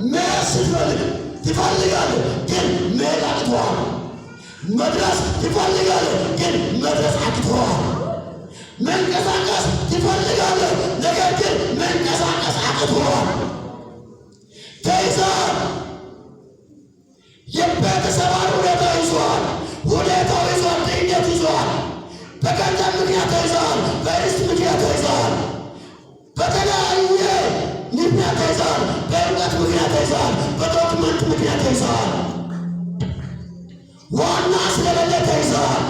ስትፈልግ ትፈልጋለህ፣ ግን መሄድ አቅቶሃል። መድረስ ትፈልጋለህ፣ ግን መድረስ አቅቶሃል። መንቀሳቀስ ትፈልጋለህ፣ ነገር ግን መንቀሳቀስ አቅቶሃል። ተይዘሃል። የቤተሰባን ሁኔታ ይዞሃል። ሁኔታው ይዞሃል። ድንገት ይዞሃል። በገንዘብ ምክንያት ተይዘሃል። በርስት ምክንያት ተይዘሃል። በተለያየ ምክንያት ተይዘሃል። በእውቀት ምክንያት ተይዘሃል። በዶክመንት ምክንያት ተይዘሃል። ዋና ስለሌለ ተይዘሃል።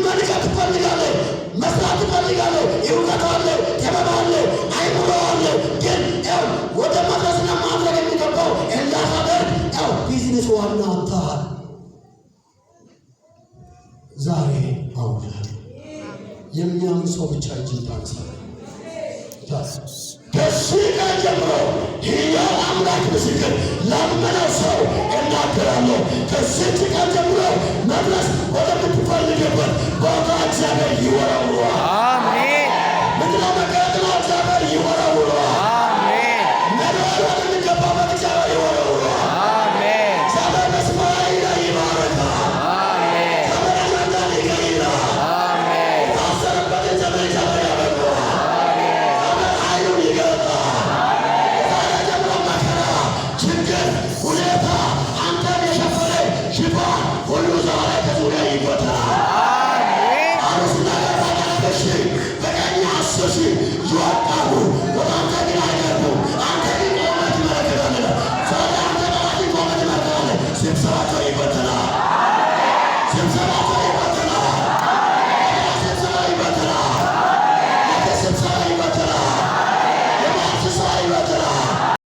መልቀቅ ትፈልጋለህ፣ መስራት ትፈልጋለህ። እውቀት አለ፣ ጥበብ አለ፣ አይምሮ አለ። ግን ያው ወደ መድረስና ማድረግ የሚገባው እንዳታደርግ ያው ቢዝነስ ዋና አጥተሃል። ዛሬ አውቃለሁ የሚያምን ሰው ብቻ እጅን ታንሳ። ከዚህ ቀን ጀምሮ ሕያው አምላክ ምስክር ላመነው ሰው እናገራለሁ። ከዚህ ቀን ጀምሮ መድረስ ወደምትፈልግበት ቦታ እግዚአብሔር ይወረውረዋል።